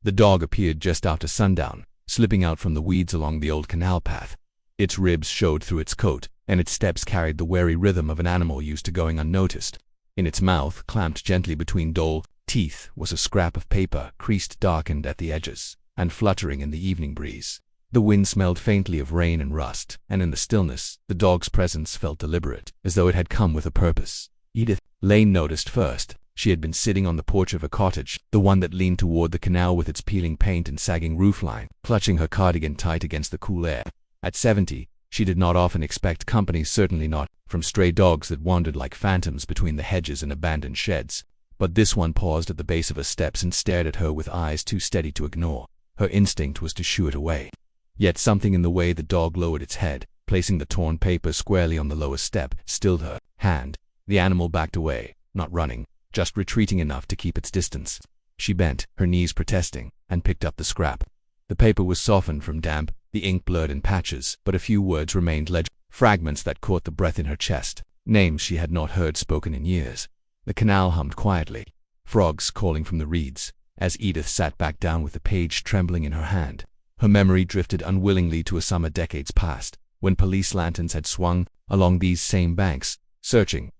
The dog appeared just after sundown, slipping out from the weeds along the old canal path. Its ribs showed through its coat, and its steps carried the wary rhythm of an animal used to going unnoticed. In its mouth, clamped gently between dull teeth, was a scrap of paper, creased, darkened at the edges, and fluttering in the evening breeze. The wind smelled faintly of rain and rust, and in the stillness, the dog's presence felt deliberate, as though it had come with a purpose. Edith Lane noticed first. She had been sitting on the porch of a cottage, the one that leaned toward the canal with its peeling paint and sagging roofline, clutching her cardigan tight against the cool air. At 70, she did not often expect company, certainly not from stray dogs that wandered like phantoms between the hedges and abandoned sheds. But this one paused at the base of her steps and stared at her with eyes too steady to ignore. Her instinct was to shoo it away. Yet something in the way the dog lowered its head, placing the torn paper squarely on the lowest step, stilled her hand. The animal backed away, not running, just retreating enough to keep its distance. She bent, her knees protesting, and picked up the scrap. The paper was softened from damp, the ink blurred in patches, but a few words remained legible, fragments that caught the breath in her chest, names she had not heard spoken in years. The canal hummed quietly, frogs calling from the reeds, as Edith sat back down with the page trembling in her hand. Her memory drifted unwillingly to a summer decades past, when police lanterns had swung along these same banks, searching,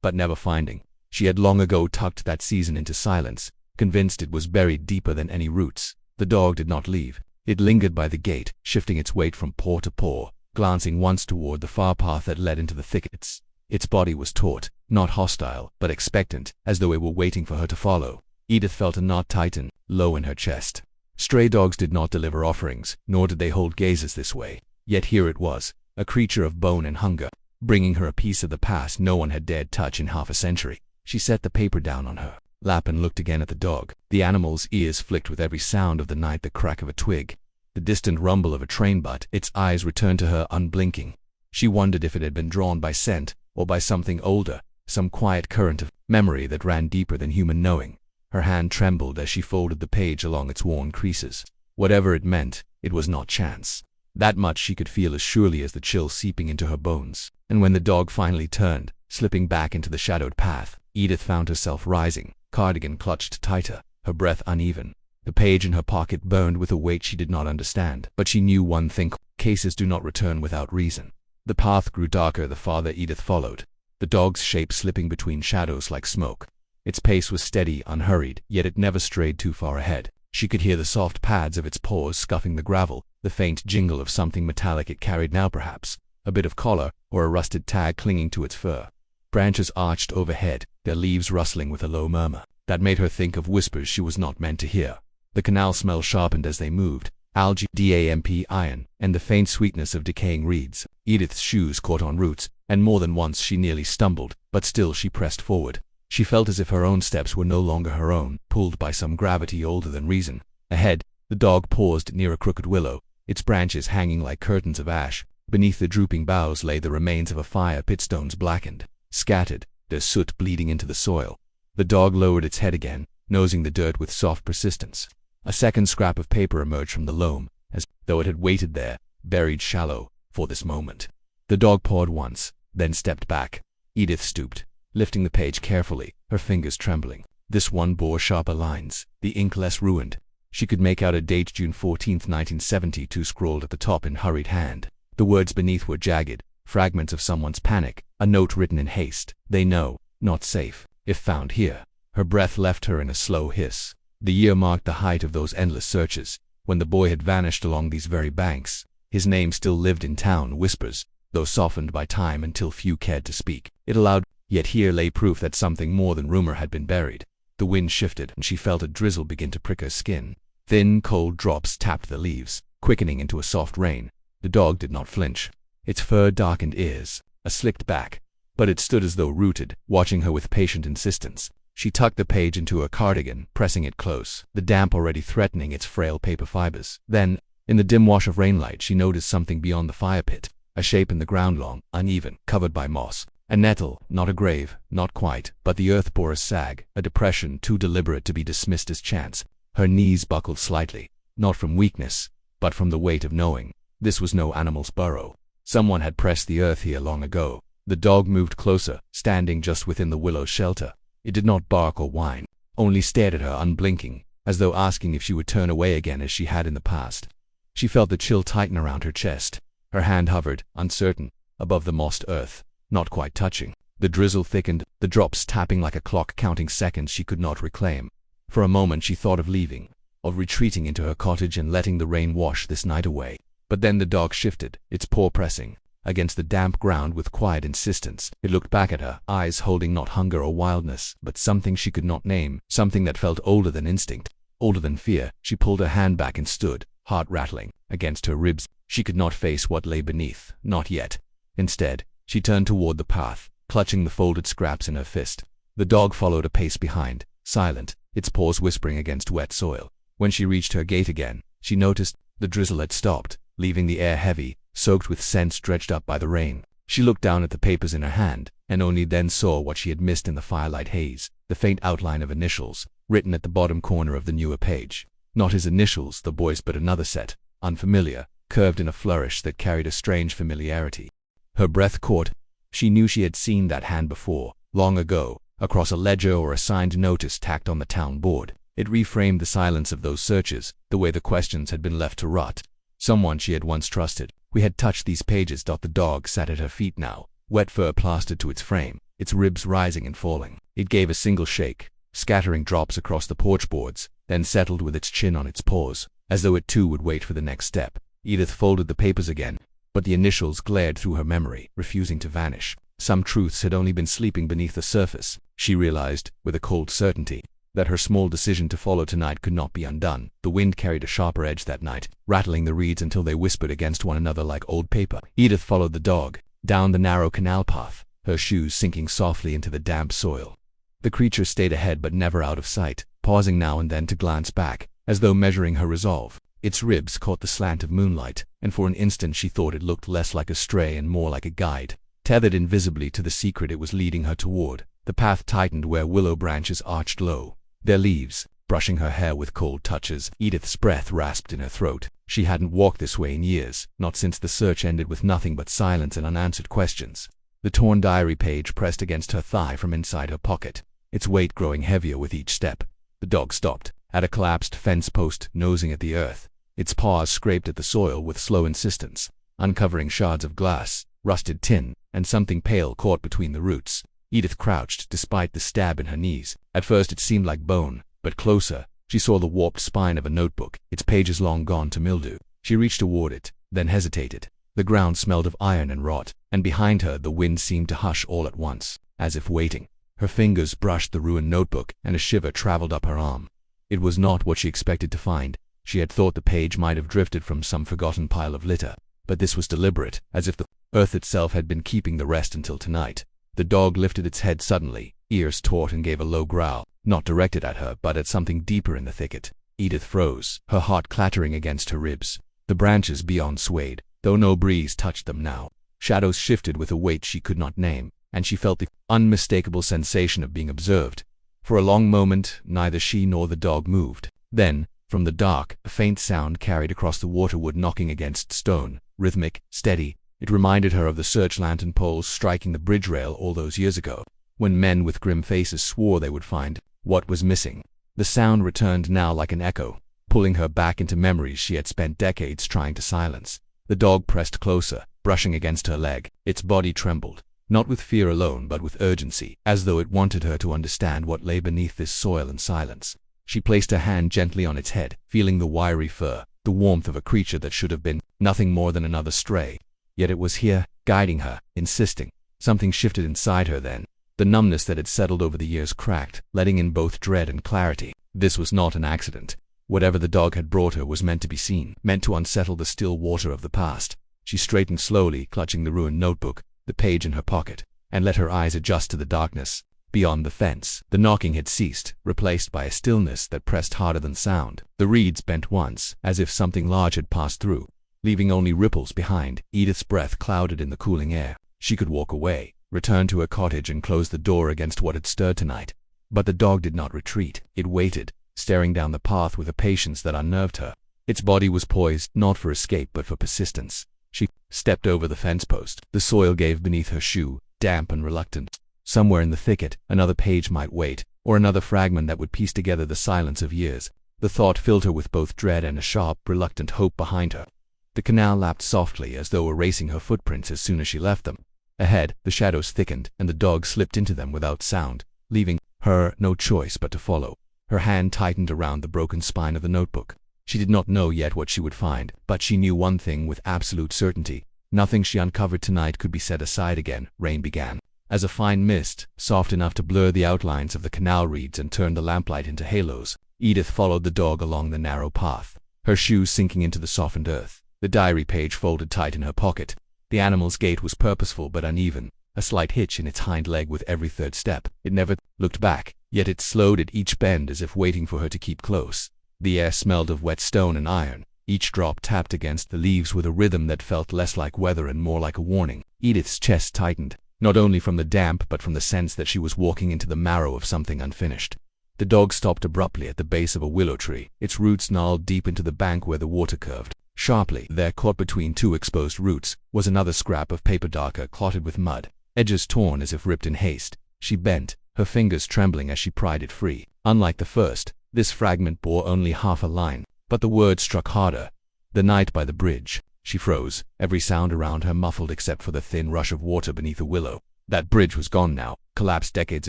but never finding. She had long ago tucked that season into silence, convinced it was buried deeper than any roots. The dog did not leave. It lingered by the gate, shifting its weight from paw to paw, glancing once toward the far path that led into the thickets. Its body was taut, not hostile, but expectant, as though it were waiting for her to follow. Edith felt a knot tighten, low in her chest. Stray dogs did not deliver offerings, nor did they hold gazes this way. Yet here it was, a creature of bone and hunger, bringing her a piece of the past no one had dared touch in half a century. She set the paper down on her lap and looked again at the dog. The animal's ears flicked with every sound of the night, the crack of a twig, the distant rumble of a train butt. Its eyes returned to her unblinking. She wondered if it had been drawn by scent, or by something older, some quiet current of memory that ran deeper than human knowing. Her hand trembled as she folded the page along its worn creases. Whatever it meant, it was not chance. That much she could feel as surely as the chill seeping into her bones. And when the dog finally turned, slipping back into the shadowed path, Edith found herself rising, cardigan clutched tighter, her breath uneven. The page in her pocket burned with a weight she did not understand, but she knew one thing: cases do not return without reason. The path grew darker the farther Edith followed, the dog's shape slipping between shadows like smoke. Its pace was steady, unhurried, yet it never strayed too far ahead. She could hear the soft pads of its paws scuffing the gravel, the faint jingle of something metallic it carried now, perhaps a bit of collar or a rusted tag clinging to its fur. Branches arched overhead, their leaves rustling with a low murmur that made her think of whispers she was not meant to hear. The canal smell sharpened as they moved, algae, damp iron, and the faint sweetness of decaying reeds. Edith's shoes caught on roots, and more than once she nearly stumbled, but still she pressed forward. She felt as if her own steps were no longer her own, pulled by some gravity older than reason. Ahead, the dog paused near a crooked willow, its branches hanging like curtains of ash. Beneath the drooping boughs lay the remains of a fire pit, stones blackened, scattered, their soot bleeding into the soil. The dog lowered its head again, nosing the dirt with soft persistence. A second scrap of paper emerged from the loam, as though it had waited there, buried shallow, for this moment. The dog pawed once, then stepped back. Edith stooped, lifting the page carefully, her fingers trembling. This one bore sharper lines, the ink less ruined. She could make out a date, June 14, 1972, scrawled at the top in hurried hand. The words beneath were jagged, fragments of someone's panic, a note written in haste. They know, not safe, if found here. Her breath left her in a slow hiss. The year marked the height of those endless searches, when the boy had vanished along these very banks. His name still lived in town whispers, though softened by time until few cared to speak. It allowed, yet here lay proof that something more than rumor had been buried. The wind shifted, and she felt a drizzle begin to prick her skin. Thin, cold drops tapped the leaves, quickening into a soft rain. The dog did not flinch. Its fur darkened ears, a slicked back, but it stood as though rooted, watching her with patient insistence. She tucked the page into her cardigan, pressing it close, the damp already threatening its frail paper fibers. Then, in the dim wash of rainlight, she noticed something beyond the fire pit, a shape in the ground, long, uneven, covered by moss. A nettle, not a grave, not quite, but the earth bore a sag, a depression too deliberate to be dismissed as chance. Her knees buckled slightly, not from weakness, but from the weight of knowing. This was no animal's burrow. Someone had pressed the earth here long ago. The dog moved closer, standing just within the willow's shelter. It did not bark or whine, only stared at her unblinking, as though asking if she would turn away again as she had in the past. She felt the chill tighten around her chest. Her hand hovered, uncertain, above the mossed earth, not quite touching. The drizzle thickened, the drops tapping like a clock counting seconds she could not reclaim. For a moment she thought of leaving, of retreating into her cottage and letting the rain wash this night away. But then the dog shifted, its paw pressing against the damp ground with quiet insistence. It looked back at her, eyes holding not hunger or wildness, but something she could not name, something that felt older than instinct, older than fear. She pulled her hand back and stood, heart rattling, against her ribs. She could not face what lay beneath, not yet. Instead, she turned toward the path, clutching the folded scraps in her fist. The dog followed a pace behind, silent, its paws whispering against wet soil. When she reached her gate again, she noticed the drizzle had stopped, leaving the air heavy, soaked with scents dredged up by the rain. She looked down at the papers in her hand, and only then saw what she had missed in the firelight haze, the faint outline of initials, written at the bottom corner of the newer page. Not his initials, the boy's, but another set, unfamiliar, curved in a flourish that carried a strange familiarity. Her breath caught. She knew she had seen that hand before, long ago, across a ledger or a signed notice tacked on the town board. It reframed the silence of those searches, the way the questions had been left to rot. Someone she had once trusted. We had touched these pages. The dog sat at her feet now, wet fur plastered to its frame, its ribs rising and falling. It gave a single shake, scattering drops across the porch boards, then settled with its chin on its paws, as though it too would wait for the next step. Edith folded the papers again, but the initials glared through her memory, refusing to vanish. Some truths had only been sleeping beneath the surface. She realized, with a cold certainty, that her small decision to follow tonight could not be undone. The wind carried a sharper edge that night, rattling the reeds until they whispered against one another like old paper. Edith followed the dog, down the narrow canal path, her shoes sinking softly into the damp soil. The creature stayed ahead but never out of sight, pausing now and then to glance back, as though measuring her resolve. Its ribs caught the slant of moonlight, and for an instant she thought it looked less like a stray and more like a guide, tethered invisibly to the secret it was leading her toward. The path tightened where willow branches arched low, their leaves brushing her hair with cold touches. Edith's breath rasped in her throat. She hadn't walked this way in years, not since the search ended with nothing but silence and unanswered questions. The torn diary page pressed against her thigh from inside her pocket, its weight growing heavier with each step. The dog stopped, at a collapsed fence post, nosing at the earth. Its paws scraped at the soil with slow insistence, uncovering shards of glass, rusted tin, and something pale caught between the roots. Edith crouched despite the stab in her knees. At first it seemed like bone, but closer, she saw the warped spine of a notebook, its pages long gone to mildew. She reached toward it, then hesitated. The ground smelled of iron and rot, and behind her the wind seemed to hush all at once, as if waiting. Her fingers brushed the ruined notebook, and a shiver traveled up her arm. It was not what she expected to find. She had thought the page might have drifted from some forgotten pile of litter, but this was deliberate, as if the earth itself had been keeping the rest until tonight. The dog lifted its head suddenly, ears taut, and gave a low growl, not directed at her but at something deeper in the thicket. Edith froze, her heart clattering against her ribs. The branches beyond swayed, though no breeze touched them now. Shadows shifted with a weight she could not name, and she felt the unmistakable sensation of being observed. For a long moment, neither she nor the dog moved. Then, from the dark, a faint sound carried across the waterwood, knocking against stone, rhythmic, steady. It reminded her of the search lantern poles striking the bridge rail all those years ago, when men with grim faces swore they would find what was missing. The sound returned now like an echo, pulling her back into memories she had spent decades trying to silence. The dog pressed closer, brushing against her leg. Its body trembled, not with fear alone but with urgency, as though it wanted her to understand what lay beneath this soil and silence. She placed her hand gently on its head, feeling the wiry fur, the warmth of a creature that should have been nothing more than another stray. Yet it was here, guiding her, insisting. Something shifted inside her then. The numbness that had settled over the years cracked, letting in both dread and clarity. This was not an accident. Whatever the dog had brought her was meant to be seen, meant to unsettle the still water of the past. She straightened slowly, clutching the ruined notebook, the page in her pocket, and let her eyes adjust to the darkness. Beyond the fence, the knocking had ceased, replaced by a stillness that pressed harder than sound. The reeds bent once, as if something large had passed through, leaving only ripples behind. Edith's breath clouded in the cooling air. She could walk away, return to her cottage, and close the door against what had stirred tonight. But the dog did not retreat. It waited, staring down the path with a patience that unnerved her. Its body was poised, not for escape but for persistence. She stepped over the fence post. The soil gave beneath her shoe, damp and reluctant. Somewhere in the thicket, another page might wait, or another fragment that would piece together the silence of years. The thought filled her with both dread and a sharp, reluctant hope behind her. The canal lapped softly as though erasing her footprints as soon as she left them. Ahead, the shadows thickened, and the dog slipped into them without sound, leaving her no choice but to follow. Her hand tightened around the broken spine of the notebook. She did not know yet what she would find, but she knew one thing with absolute certainty. Nothing she uncovered tonight could be set aside again. Rain began. As a fine mist, soft enough to blur the outlines of the canal reeds and turn the lamplight into halos, Edith followed the dog along the narrow path, her shoes sinking into the softened earth, the diary page folded tight in her pocket. The animal's gait was purposeful but uneven, a slight hitch in its hind leg with every third step. It never looked back, yet it slowed at each bend as if waiting for her to keep close. The air smelled of wet stone and iron. Each drop tapped against the leaves with a rhythm that felt less like weather and more like a warning. Edith's chest tightened, not only from the damp but from the sense that she was walking into the marrow of something unfinished. The dog stopped abruptly at the base of a willow tree, its roots gnarled deep into the bank where the water curved. Sharply, there, caught between two exposed roots, was another scrap of paper darker, clotted with mud, edges torn as if ripped in haste. She bent, her fingers trembling as she pried it free. Unlike the first, this fragment bore only half a line, but the words struck harder. The night by the bridge. She froze, every sound around her muffled except for the thin rush of water beneath a willow. That bridge was gone now, collapsed decades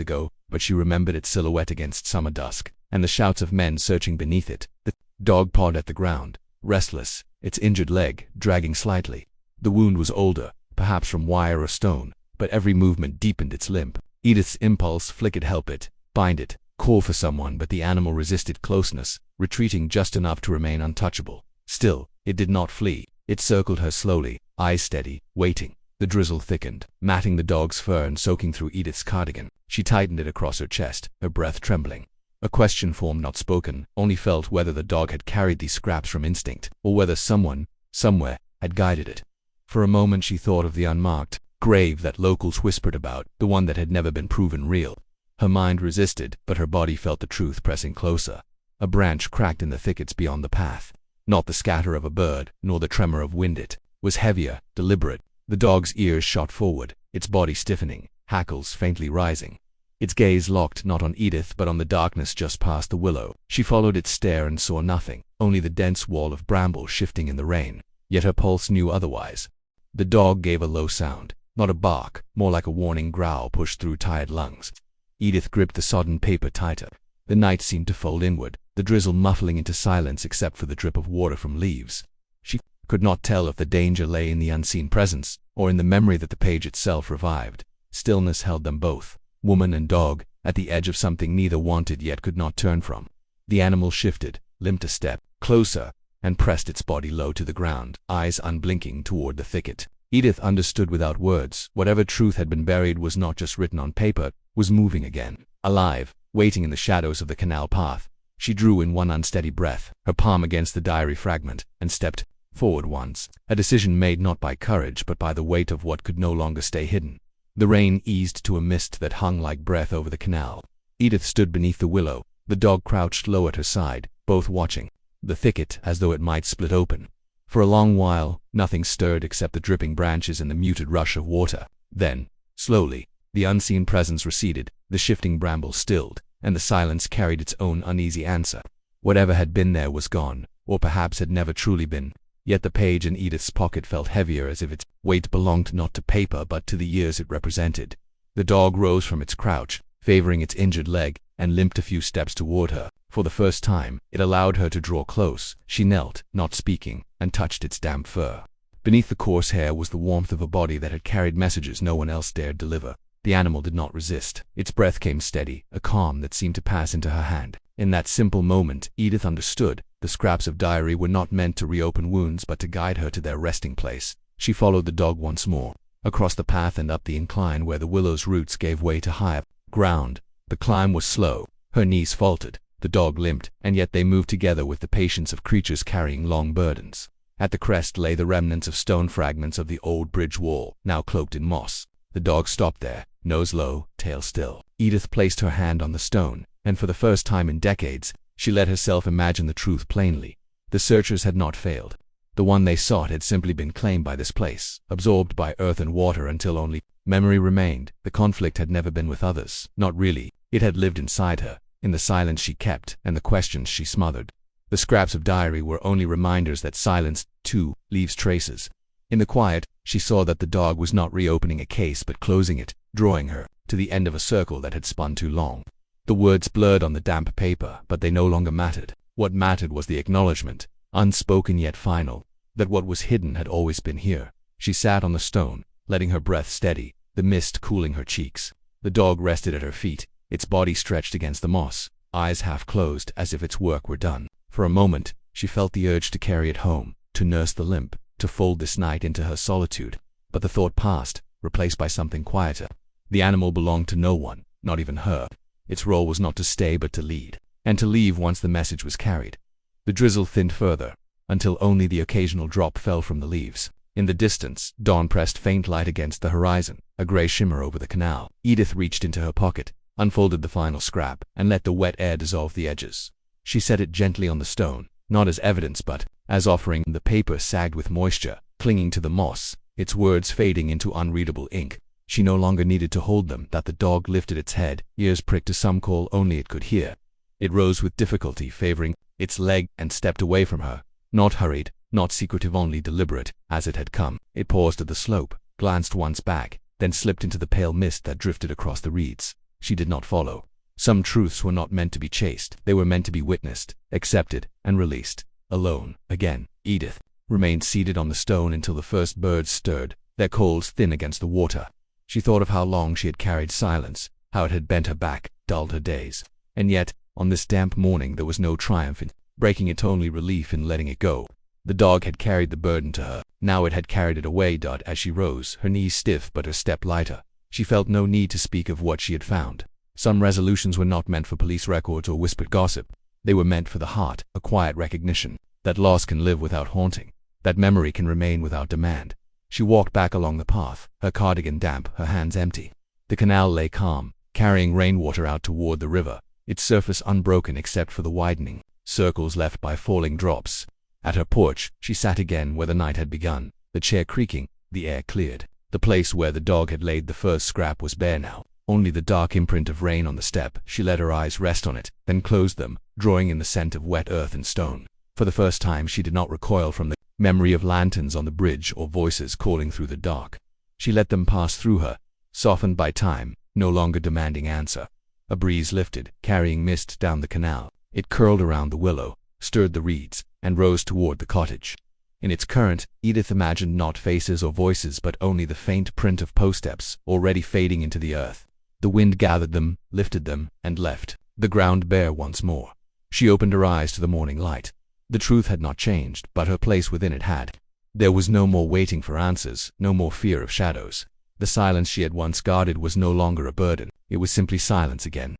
ago, but she remembered its silhouette against summer dusk, and the shouts of men searching beneath it. The dog pawed at the ground, restless, its injured leg dragging slightly. The wound was older, perhaps from wire or stone, but every movement deepened its limp. Edith's impulse flickered help it, bind it, call for someone, but the animal resisted closeness, retreating just enough to remain untouchable. Still, it did not flee. It circled her slowly, eyes steady, waiting. The drizzle thickened, matting the dog's fur and soaking through Edith's cardigan. She tightened it across her chest, her breath trembling. A question formed, not spoken, only felt, whether the dog had carried these scraps from instinct, or whether someone, somewhere, had guided it. For a moment she thought of the unmarked grave that locals whispered about, the one that had never been proven real. Her mind resisted, but her body felt the truth pressing closer. A branch cracked in the thickets beyond the path. Not the scatter of a bird, nor the tremor of wind. It was heavier, deliberate. The dog's ears shot forward, its body stiffening, hackles faintly rising. Its gaze locked not on Edith but on the darkness just past the willow. She followed its stare and saw nothing, only the dense wall of brambles shifting in the rain. Yet her pulse knew otherwise. The dog gave a low sound, not a bark, more like a warning growl pushed through tired lungs. Edith gripped the sodden paper tighter. The night seemed to fold inward, the drizzle muffling into silence except for the drip of water from leaves. She could not tell if the danger lay in the unseen presence, or in the memory that the page itself revived. Stillness held them both, woman and dog, at the edge of something neither wanted yet could not turn from. The animal shifted, limped a step, closer, and pressed its body low to the ground, eyes unblinking toward the thicket. Edith understood without words. Whatever truth had been buried was not just written on paper, was moving again, alive, waiting in the shadows of the canal path. She drew in one unsteady breath, her palm against the diary fragment, and stepped forward once, a decision made not by courage but by the weight of what could no longer stay hidden. The rain eased to a mist that hung like breath over the canal. Edith stood beneath the willow, the dog crouched low at her side, both watching the thicket as though it might split open. For a long while, nothing stirred except the dripping branches and the muted rush of water. Then, slowly, the unseen presence receded, the shifting brambles stilled, and the silence carried its own uneasy answer. Whatever had been there was gone, or perhaps had never truly been. Yet the page in Edith's pocket felt heavier, as if its weight belonged not to paper but to the years it represented. The dog rose from its crouch, favoring its injured leg, and limped a few steps toward her. For the first time, it allowed her to draw close. She knelt, not speaking, and touched its damp fur. Beneath the coarse hair was the warmth of a body that had carried messages no one else dared deliver. The animal did not resist. Its breath came steady, a calm that seemed to pass into her hand. In that simple moment, Edith understood. The scraps of diary were not meant to reopen wounds but to guide her to their resting place. She followed the dog once more, across the path and up the incline where the willow's roots gave way to higher ground. The climb was slow. Her knees faltered. The dog limped, and yet they moved together with the patience of creatures carrying long burdens. At the crest lay the remnants of stone fragments of the old bridge wall, now cloaked in moss. The dog stopped there, nose low, tail still. Edith placed her hand on the stone, and for the first time in decades, she let herself imagine the truth plainly. The searchers had not failed. The one they sought had simply been claimed by this place, absorbed by earth and water until only memory remained. The conflict had never been with others. Not really. It had lived inside her, in the silence she kept and the questions she smothered. The scraps of diary were only reminders that silence, too, leaves traces. In the quiet, she saw that the dog was not reopening a case but closing it, drawing her to the end of a circle that had spun too long. The words blurred on the damp paper, but they no longer mattered. What mattered was the acknowledgement, unspoken yet final, that what was hidden had always been here. She sat on the stone, letting her breath steady, the mist cooling her cheeks. The dog rested at her feet, its body stretched against the moss, eyes half closed as if its work were done. For a moment, she felt the urge to carry it home, to nurse the limp, to fold this night into her solitude. But the thought passed, replaced by something quieter. The animal belonged to no one, not even her. Its role was not to stay but to lead, and to leave once the message was carried. The drizzle thinned further, until only the occasional drop fell from the leaves. In the distance, dawn pressed faint light against the horizon, a gray shimmer over the canal. Edith reached into her pocket, unfolded the final scrap, and let the wet air dissolve the edges. She set it gently on the stone, not as evidence but as offering. The paper sagged with moisture, clinging to the moss, its words fading into unreadable ink. She no longer needed to hold them. That the dog lifted its head, ears pricked to some call only it could hear. It rose with difficulty, favoring its leg, and stepped away from her. Not hurried, not secretive, only deliberate, as it had come. It paused at the slope, glanced once back, then slipped into the pale mist that drifted across the reeds. She did not follow. Some truths were not meant to be chased. They were meant to be witnessed, accepted, and released. Alone, again, Edith remained seated on the stone until the first birds stirred, their calls thin against the water. She thought of how long she had carried silence, how it had bent her back, dulled her days. And yet, on this damp morning there was no triumph in breaking it, only relief in letting it go. The dog had carried the burden to her. Now it had carried it away. As she rose, her knees stiff but her step lighter, she felt no need to speak of what she had found. Some resolutions were not meant for police records or whispered gossip. They were meant for the heart, a quiet recognition that loss can live without haunting, that memory can remain without demand. She walked back along the path, her cardigan damp, her hands empty. The canal lay calm, carrying rainwater out toward the river, its surface unbroken except for the widening circles left by falling drops. At her porch, she sat again where the night had begun, the chair creaking, the air cleared. The place where the dog had laid the first scrap was bare now, only the dark imprint of rain on the step. She let her eyes rest on it, then closed them, drawing in the scent of wet earth and stone. For the first time she did not recoil from the memory of lanterns on the bridge or voices calling through the dark. She let them pass through her, softened by time, no longer demanding answer. A breeze lifted, carrying mist down the canal. It curled around the willow, stirred the reeds, and rose toward the cottage. In its current, Edith imagined not faces or voices but only the faint print of footsteps already fading into the earth. The wind gathered them, lifted them, and left the ground bare once more. She opened her eyes to the morning light. The truth had not changed, but her place within it had. There was no more waiting for answers, no more fear of shadows. The silence she had once guarded was no longer a burden. It was simply silence again.